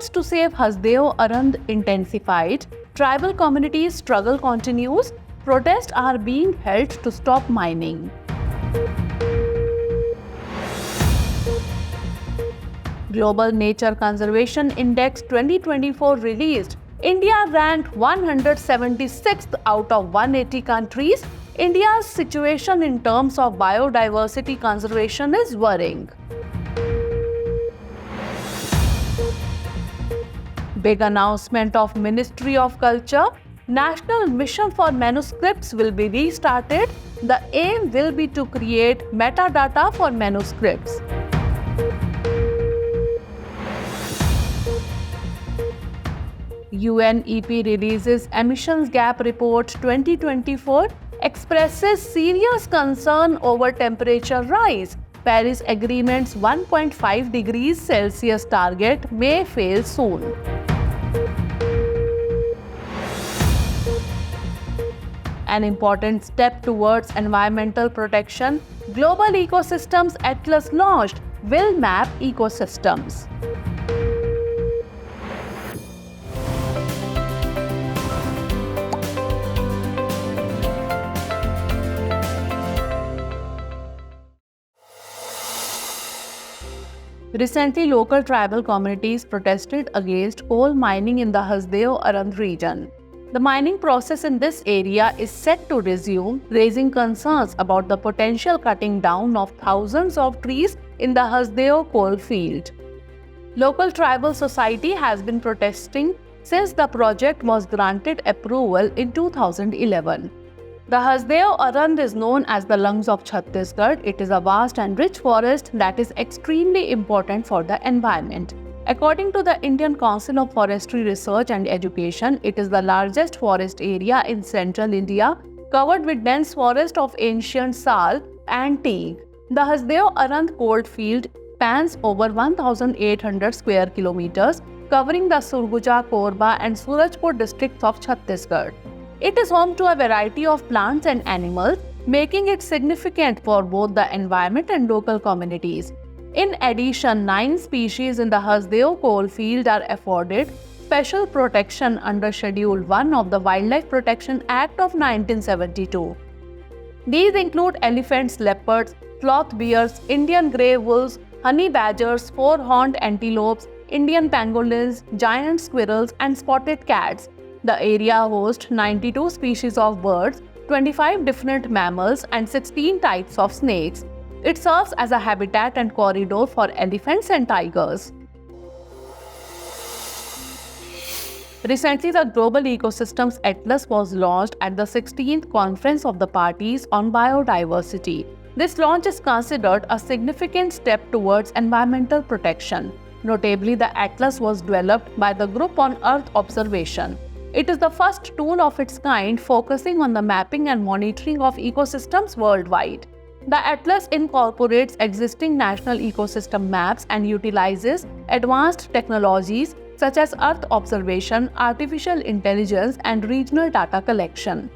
Efforts to save Hasdeo Arand intensified, tribal communities' struggle continues, protests are being held to stop mining. Global Nature Conservation Index 2024 released. India ranked 176th out of 180 countries. India's situation in terms of biodiversity conservation is worrying. Big announcement of Ministry of Culture. National Mission for Manuscripts will be restarted. The aim will be to create metadata for manuscripts. UNEP releases Emissions Gap Report 2024, expresses serious concern over temperature rise. Paris Agreement's 1.5 degrees Celsius target may fail soon. An important step towards environmental protection, Global Ecosystems Atlas launched, will map ecosystems. Recently, local tribal communities protested against coal mining in the Hasdeo Arand region. The mining process in this area is set to resume, raising concerns about the potential cutting down of thousands of trees in the Hasdeo coal field. Local tribal society has been protesting since the project was granted approval in 2011. The Hasdeo Arand is known as the lungs of Chhattisgarh. It is a vast and rich forest that is extremely important for the environment. According to the Indian Council of Forestry Research and Education, it is the largest forest area in central India, covered with dense forest of ancient sal and teak. The Hasdeo Arand coal field spans over 1,800 square kilometers, covering the Surguja, Korba and Surajpur districts of Chhattisgarh. It is home to a variety of plants and animals, making it significant for both the environment and local communities. In addition, 9 species in the Hasdeo coal field are afforded special protection under Schedule 1 of the Wildlife Protection Act of 1972. These include elephants, leopards, sloth bears, Indian grey wolves, honey badgers, four-horned antelopes, Indian pangolins, giant squirrels, and spotted cats. The area hosts 92 species of birds, 25 different mammals, and 16 types of snakes. It serves as a habitat and corridor for elephants and tigers. Recently, the Global Ecosystems Atlas was launched at the 16th Conference of the Parties on Biodiversity. This launch is considered a significant step towards environmental protection. Notably, the atlas was developed by the Group on Earth Observation. It is the first tool of its kind focusing on the mapping and monitoring of ecosystems worldwide. The atlas incorporates existing national ecosystem maps and utilizes advanced technologies such as Earth observation, artificial intelligence, and regional data collection.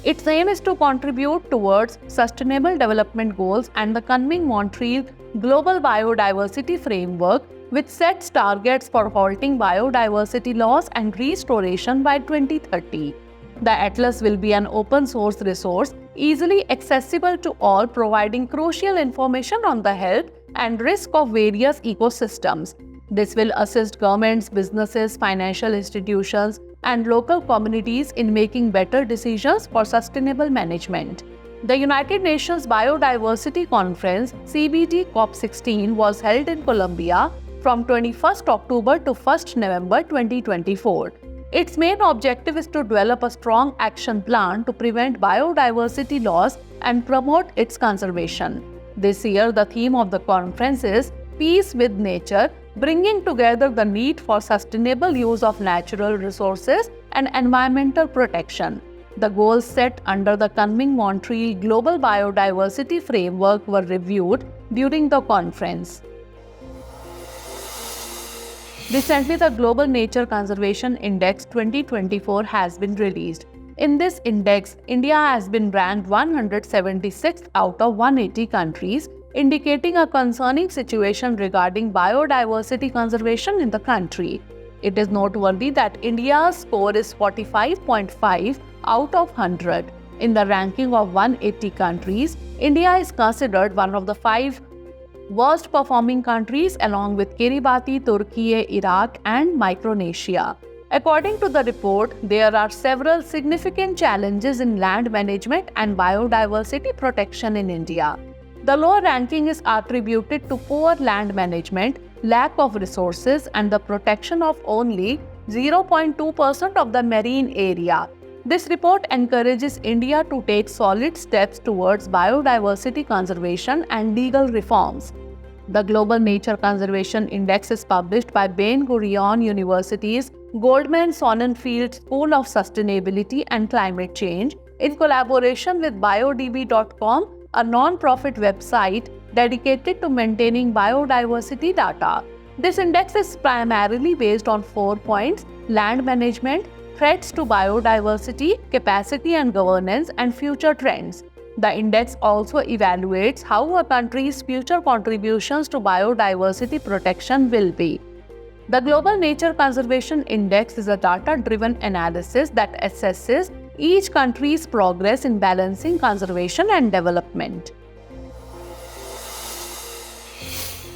Its aim is to contribute towards Sustainable Development Goals and the coming Montreal Global Biodiversity Framework, which sets targets for halting biodiversity loss and restoration by 2030. The atlas will be an open-source resource, easily accessible to all, providing crucial information on the health and risk of various ecosystems. This will assist governments, businesses, financial institutions, and local communities in making better decisions for sustainable management. The United Nations Biodiversity Conference (CBD COP16) was held in Colombia from 21st October to 1st November 2024. Its main objective is to develop a strong action plan to prevent biodiversity loss and promote its conservation. This year, the theme of the conference is Peace with Nature, bringing together the need for sustainable use of natural resources and environmental protection. The goals set under the coming Montreal Global Biodiversity Framework were reviewed during the conference. Recently, the Global Nature Conservation Index 2024 has been released. In this index, India has been ranked 176th out of 180 countries, indicating a concerning situation regarding biodiversity conservation in the country. It is noteworthy that India's score is 45.5 out of 100. In the ranking of 180 countries, India is considered one of the 5 worst performing countries along with Kiribati, Turkey, Iraq and Micronesia. According to the report, there are several significant challenges in land management and biodiversity protection in India. The low ranking is attributed to poor land management, lack of resources, and the protection of only 0.2% of the marine area. This report encourages India to take solid steps towards biodiversity conservation and legal reforms. The Global Nature Conservation Index is published by Ben Gurion University's Goldman Sonnenfeld School of Sustainability and Climate Change in collaboration with biodb.com, a non-profit website dedicated to maintaining biodiversity data. This index is primarily based on 4 points: land management, threats to biodiversity, capacity and governance, and future trends. The index also evaluates how a country's future contributions to biodiversity protection will be. The Global Nature Conservation Index is a data-driven analysis that assesses each country's progress in balancing conservation and development.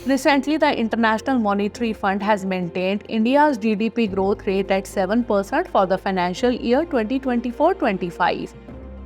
Recently, the International Monetary Fund has maintained India's GDP growth rate at 7% for the financial year 2024-25.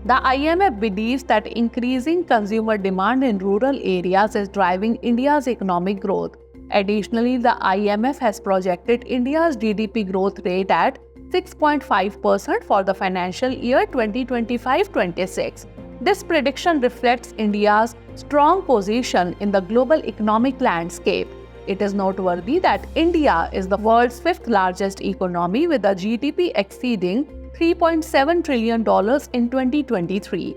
The IMF believes that increasing consumer demand in rural areas is driving India's economic growth. Additionally, the IMF has projected India's GDP growth rate at 6.5% for the financial year 2025-26. This prediction reflects India's strong position in the global economic landscape. It is noteworthy that India is the world's 5th largest economy with a GDP exceeding $3.7 trillion in 2023.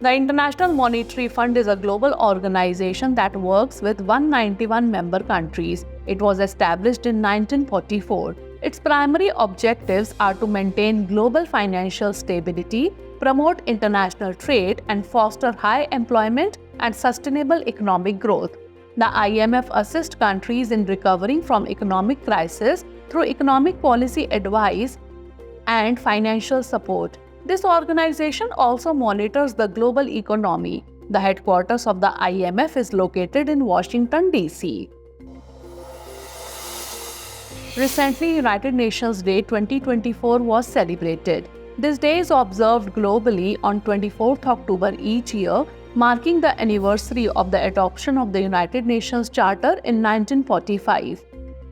The International Monetary Fund is a global organization that works with 191 member countries. It was established in 1944. Its primary objectives are to maintain global financial stability, promote international trade, and foster high employment and sustainable economic growth. The IMF assists countries in recovering from economic crisis through economic policy advice and financial support. This organization also monitors the global economy. The headquarters of the IMF is located in Washington, D.C. Recently, United Nations Day 2024 was celebrated. This day is observed globally on 24th October each year, marking the anniversary of the adoption of the United Nations Charter in 1945.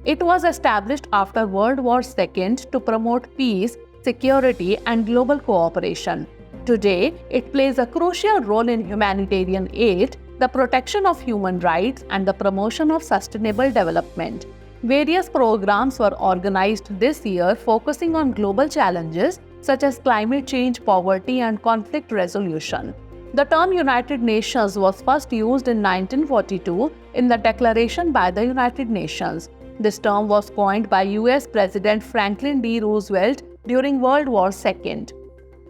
It was established after World War II to promote peace, security, and global cooperation. Today, it plays a crucial role in humanitarian aid, the protection of human rights, and the promotion of sustainable development. Various programs were organized this year focusing on global challenges such as climate change, poverty, and conflict resolution. The term United Nations was first used in 1942 in the Declaration by the United Nations. This term was coined by US President Franklin D. Roosevelt during World War II.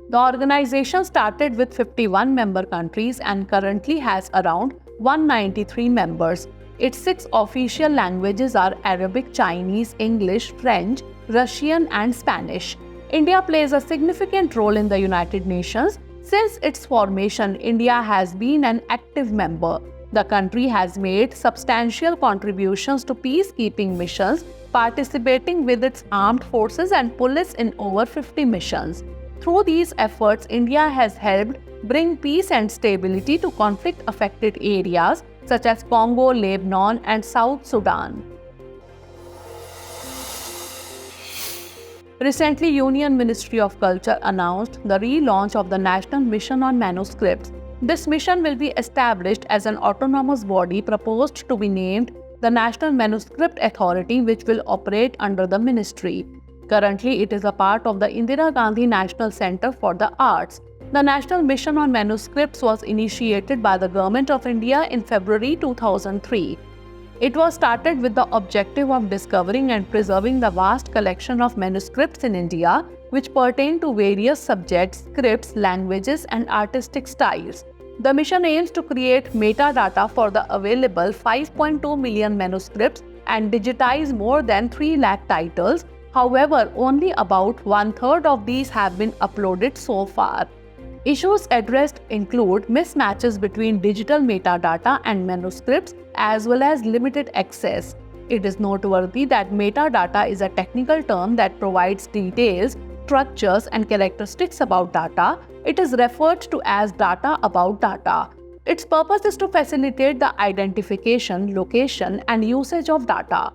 The organization started with 51 member countries and currently has around 193 members. Its 6 official languages are Arabic, Chinese, English, French, Russian, and Spanish. India plays a significant role in the United Nations. Since its formation, India has been an active member. The country has made substantial contributions to peacekeeping missions, participating with its armed forces and police in over 50 missions. Through these efforts, India has helped bring peace and stability to conflict-affected areas such as Congo, Lebanon, and South Sudan. Recently, Union Ministry of Culture announced the relaunch of the National Mission on Manuscripts. This mission will be established as an autonomous body proposed to be named the National Manuscript Authority, which will operate under the ministry. Currently, it is a part of the Indira Gandhi National Center for the Arts. The National Mission on Manuscripts was initiated by the Government of India in February 2003. It was started with the objective of discovering and preserving the vast collection of manuscripts in India, which pertain to various subjects, scripts, languages, and artistic styles. The mission aims to create metadata for the available 5.2 million manuscripts and digitize more than 3 lakh titles. However, only about one-third of these have been uploaded so far. Issues addressed include mismatches between digital metadata and manuscripts, as well as limited access. It is noteworthy that metadata is a technical term that provides details, structures, and characteristics about data. It is referred to as data about data. Its purpose is to facilitate the identification, location, and usage of data.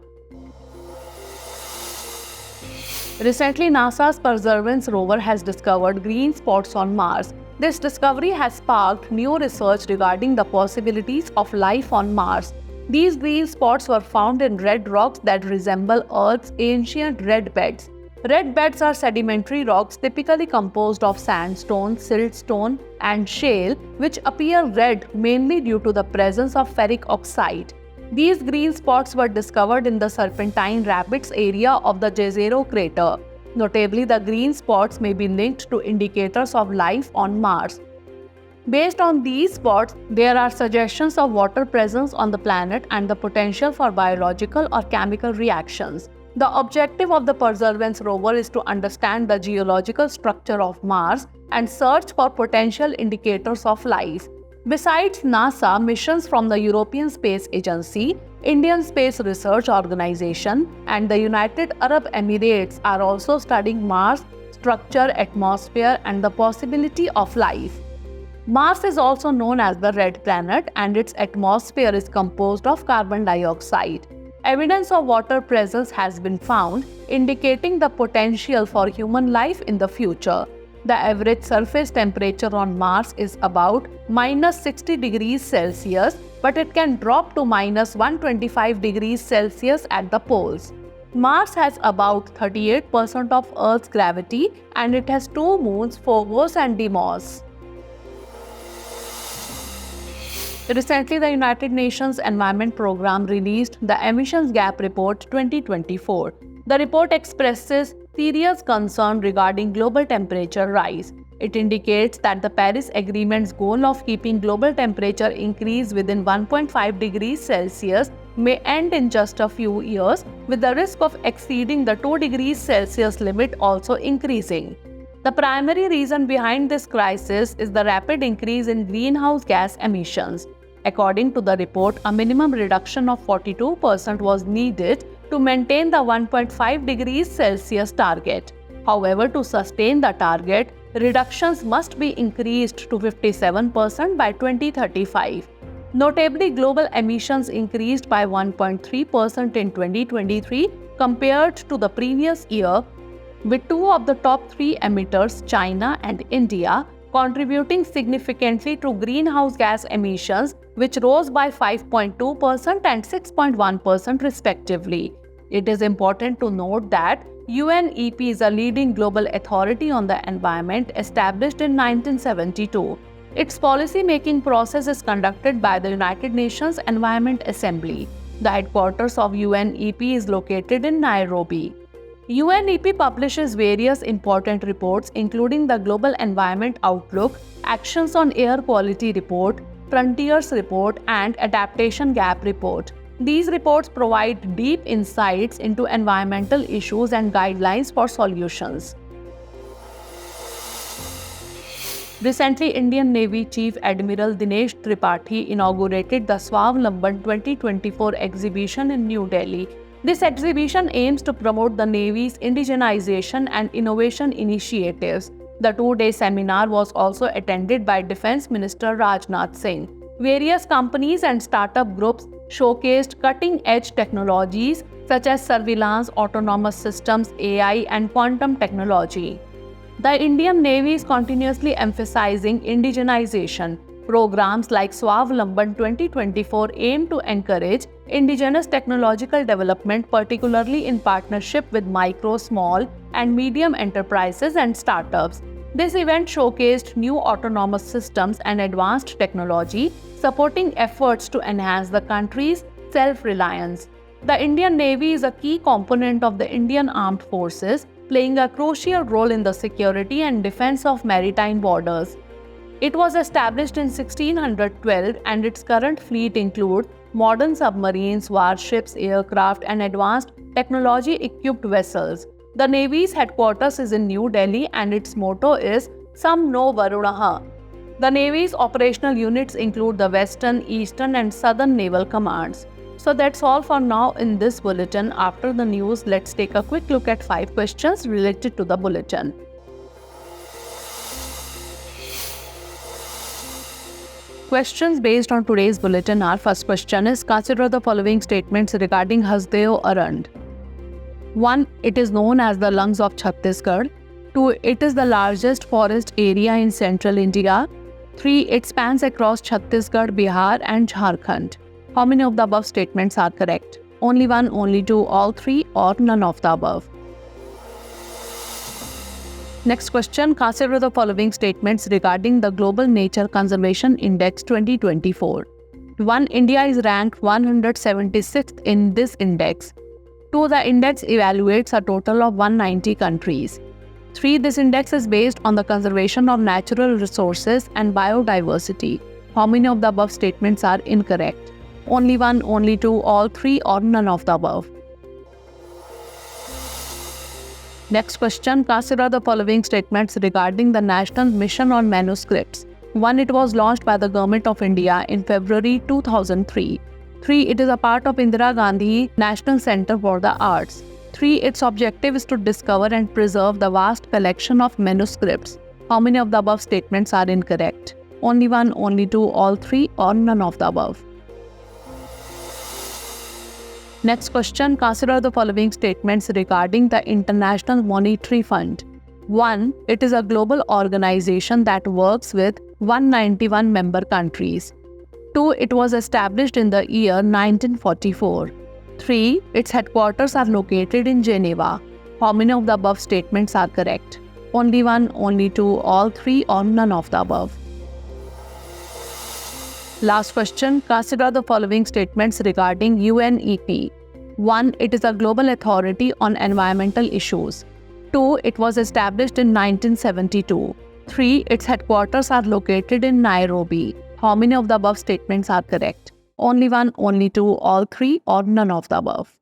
Recently, NASA's Perseverance rover has discovered green spots on Mars. This discovery has sparked new research regarding the possibilities of life on Mars. These green spots were found in red rocks that resemble Earth's ancient red beds. Red beds are sedimentary rocks typically composed of sandstone, siltstone, and shale, which appear red mainly due to the presence of ferric oxide. These green spots were discovered in the Serpentine Rapids area of the Jezero crater. Notably, the green spots may be linked to indicators of life on Mars. Based on these spots, there are suggestions of water presence on the planet and the potential for biological or chemical reactions. The objective of the Perseverance rover is to understand the geological structure of Mars and search for potential indicators of life. Besides NASA, missions from the European Space Agency, Indian Space Research Organization, and the United Arab Emirates are also studying Mars' structure, atmosphere, and the possibility of life. Mars is also known as the Red Planet, and its atmosphere is composed of carbon dioxide. Evidence of water presence has been found, indicating the potential for human life in the future. The average surface temperature on Mars is about -60 degrees Celsius, but it can drop to -125 degrees Celsius at the poles. Mars has about 38% of Earth's gravity, and it has two moons, Phobos and Deimos. Recently, the United Nations Environment Programme released the Emissions Gap Report 2024. The report expresses serious concern regarding global temperature rise. It indicates that the Paris Agreement's goal of keeping global temperature increase within 1.5 degrees Celsius may end in just a few years, with the risk of exceeding the 2 degrees Celsius limit also increasing. The primary reason behind this crisis is the rapid increase in greenhouse gas emissions. According to the report, a minimum reduction of 42% was needed to maintain the 1.5 degrees Celsius target. However, to sustain the target, reductions must be increased to 57% by 2035. Notably, global emissions increased by 1.3% in 2023 compared to the previous year, with two of the top three emitters, China and India, contributing significantly to greenhouse gas emissions, which rose by 5.2% and 6.1% respectively. It is important to note that UNEP is a leading global authority on the environment established in 1972. Its policy-making process is conducted by the United Nations Environment Assembly. The headquarters of UNEP is located in Nairobi. UNEP publishes various important reports including the Global Environment Outlook, Actions on Air Quality Report, Frontiers Report, and Adaptation Gap Report. These reports provide deep insights into environmental issues and guidelines for solutions. Recently, Indian Navy Chief Admiral Dinesh Tripathi inaugurated the Swavlamban 2024 exhibition in New Delhi. This exhibition aims to promote the Navy's indigenization and innovation initiatives. The two-day seminar was also attended by Defense Minister Rajnath Singh. Various companies and startup groups showcased cutting-edge technologies such as surveillance, autonomous systems, AI, and quantum technology. The Indian Navy is continuously emphasizing indigenization. Programs like Swavlamban 2024 aim to encourage indigenous technological development, particularly in partnership with micro, small, and medium enterprises and startups. This event showcased new autonomous systems and advanced technology, supporting efforts to enhance the country's self-reliance. The Indian Navy is a key component of the Indian Armed Forces, playing a crucial role in the security and defense of maritime borders. It was established in 1612 and its current fleet includes modern submarines, warships, aircraft, and advanced technology-equipped vessels. The Navy's headquarters is in New Delhi and its motto is Sam No Varunaha. The Navy's operational units include the Western, Eastern, and Southern Naval Commands. So that's all for now in this bulletin. After the news, let's take a quick look at 5 questions related to the bulletin. Questions based on today's bulletin are: first question is, consider the following statements regarding Hasdeo Arand. 1. It is known as the lungs of Chhattisgarh. 2. It is the largest forest area in central India. 3. It spans across Chhattisgarh, Bihar and Jharkhand. How many of the above statements are correct? Only 1, only 2, all 3, or none of the above? Next question, consider the following statements regarding the Global Nature Conservation Index 2024. 1. India is ranked 176th in this index. 2. The index evaluates a total of 190 countries. 3. This index is based on the conservation of natural resources and biodiversity. How many of the above statements are incorrect? Only 1, only 2, all 3, or none of the above? Next question, consider the following statements regarding the National Mission on Manuscripts. 1. It was launched by the Government of India in February 2003. 3. It is a part of Indira Gandhi National Center for the Arts. 3. Its objective is to discover and preserve the vast collection of manuscripts. How many of the above statements are incorrect? Only 1, only 2, all 3, or none of the above? Next question, consider the following statements regarding the International Monetary Fund. 1. It is a global organization that works with 191 member countries. 2. It was established in the year 1944. 3. Its headquarters are located in Geneva. How many of the above statements are correct? Only 1, only 2, all 3, or none of the above? Last question, consider the following statements regarding UNEP. 1. It is a global authority on environmental issues. 2. It was established in 1972. 3. Its headquarters are located in Nairobi. How many of the above statements are correct? Only 1, only 2, all 3, or none of the above?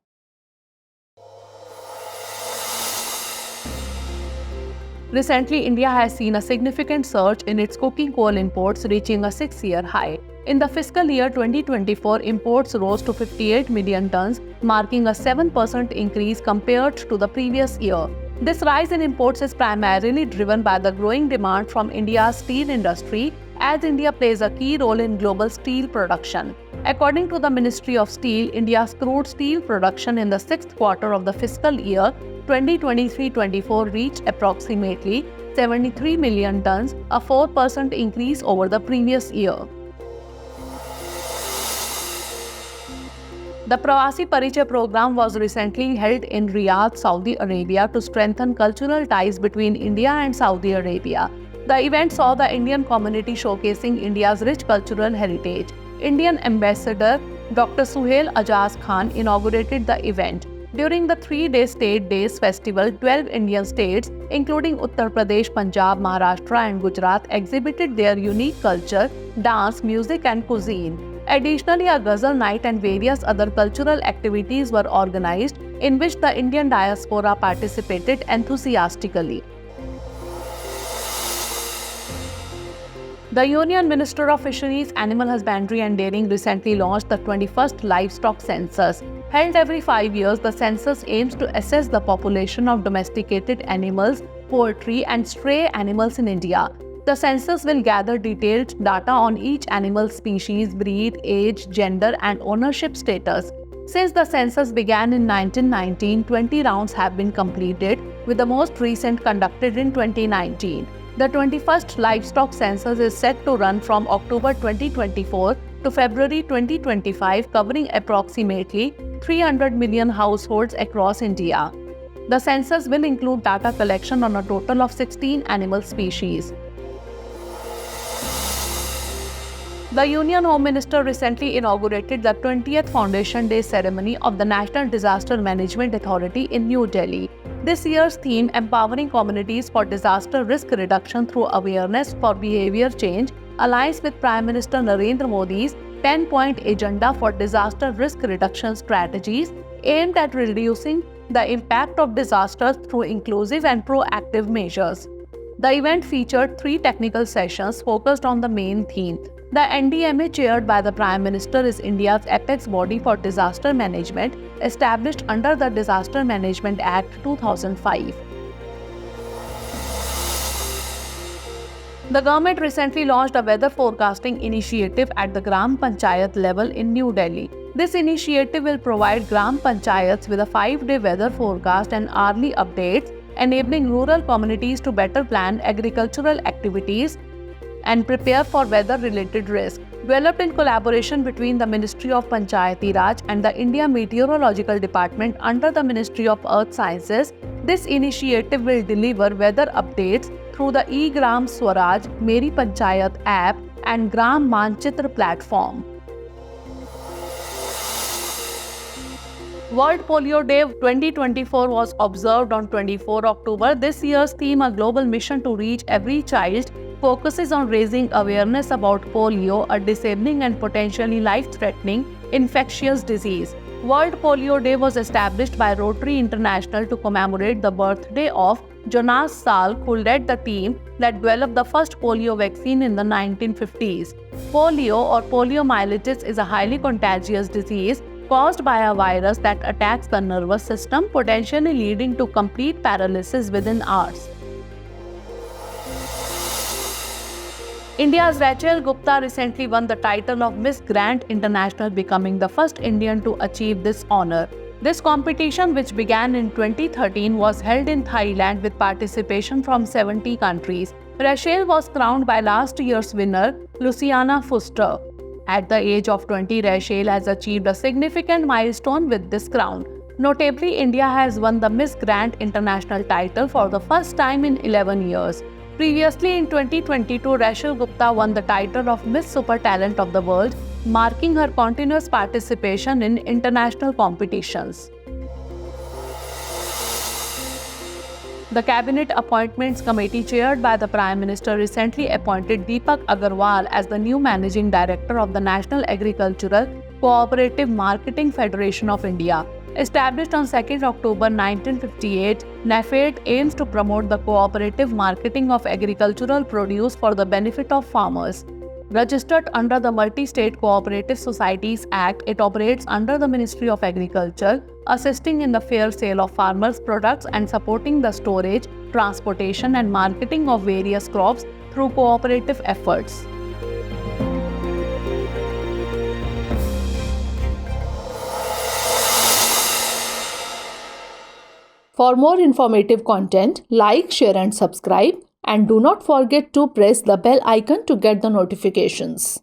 Recently, India has seen a significant surge in its coking coal imports, reaching a 6-year high. In the fiscal year 2024, imports rose to 58 million tons, marking a 7% increase compared to the previous year. This rise in imports is primarily driven by the growing demand from India's steel industry, as India plays a key role in global steel production. According to the Ministry of Steel, India's crude steel production in the 6th quarter of the fiscal year 2023-24 reached approximately 73 million tons, a 4% increase over the previous year. The Pravasi Parichay program was recently held in Riyadh, Saudi Arabia, to strengthen cultural ties between India and Saudi Arabia. The event saw the Indian community showcasing India's rich cultural heritage. Indian Ambassador Dr. Suhail Ajaz Khan inaugurated the event. During the 3-day State Days festival, 12 Indian states, including Uttar Pradesh, Punjab, Maharashtra, and Gujarat, exhibited their unique culture, dance, music, and cuisine. Additionally, a ghazal night and various other cultural activities were organized, in which the Indian diaspora participated enthusiastically. The Union Minister of Fisheries, Animal Husbandry and Dairying recently launched the 21st Livestock Census. Held every 5 years, the census aims to assess the population of domesticated animals, poultry, and stray animals in India. The census will gather detailed data on each animal species, breed, age, gender, and ownership status. Since the census began in 1919, 20 rounds have been completed, with the most recent conducted in 2019. The 21st Livestock Census is set to run from October 2024 to February 2025, covering approximately 300 million households across India. The census will include data collection on a total of 16 animal species. The Union Home Minister recently inaugurated the 20th Foundation Day ceremony of the National Disaster Management Authority in New Delhi. This year's theme, Empowering Communities for Disaster Risk Reduction Through Awareness for Behavior Change, aligns with Prime Minister Narendra Modi's 10-point agenda for disaster risk reduction strategies aimed at reducing the impact of disasters through inclusive and proactive measures. The event featured 3 technical sessions focused on the main theme. The NDMA, chaired by the Prime Minister, is India's apex body for disaster management, established under the Disaster Management Act 2005. The government recently launched a weather forecasting initiative at the Gram Panchayat level in New Delhi. This initiative will provide Gram Panchayats with a 5-day weather forecast and hourly updates, enabling rural communities to better plan agricultural activities and prepare for weather-related risks. Developed in collaboration between the Ministry of Panchayati Raj and the India Meteorological Department under the Ministry of Earth Sciences, this initiative will deliver weather updates through the eGram Swaraj, Meri Panchayat app and Gram Manchitra platform. World Polio Day 2024 was observed on 24 October. This year's theme, A Global Mission to Reach Every Child, focuses on raising awareness about polio, a disabling and potentially life-threatening infectious disease. World Polio Day was established by Rotary International to commemorate the birthday of Jonas Salk, who led the team that developed the first polio vaccine in the 1950s. Polio or poliomyelitis is a highly contagious disease caused by a virus that attacks the nervous system, potentially leading to complete paralysis within hours. India's Rachel Gupta recently won the title of Miss Grand International, becoming the first Indian to achieve this honor. This competition, which began in 2013, was held in Thailand with participation from 70 countries. Rachel was crowned by last year's winner, Luciana Fuster. At the age of 20, Rachel has achieved a significant milestone with this crown. Notably, India has won the Miss Grand International title for the first time in 11 years. Previously, in 2022, Rachel Gupta won the title of Miss Super Talent of the World, marking her continuous participation in international competitions. The Cabinet Appointments Committee, chaired by the Prime Minister, recently appointed Deepak Agarwal as the new Managing Director of the National Agricultural Cooperative Marketing Federation of India. Established on 2 October 1958, NAFED aims to promote the cooperative marketing of agricultural produce for the benefit of farmers. Registered under the Multi-State Cooperative Societies Act, it operates under the Ministry of Agriculture, assisting in the fair sale of farmers' products and supporting the storage, transportation and marketing of various crops through cooperative efforts. For more informative content, like, share and subscribe, and do not forget to press the bell icon to get the notifications.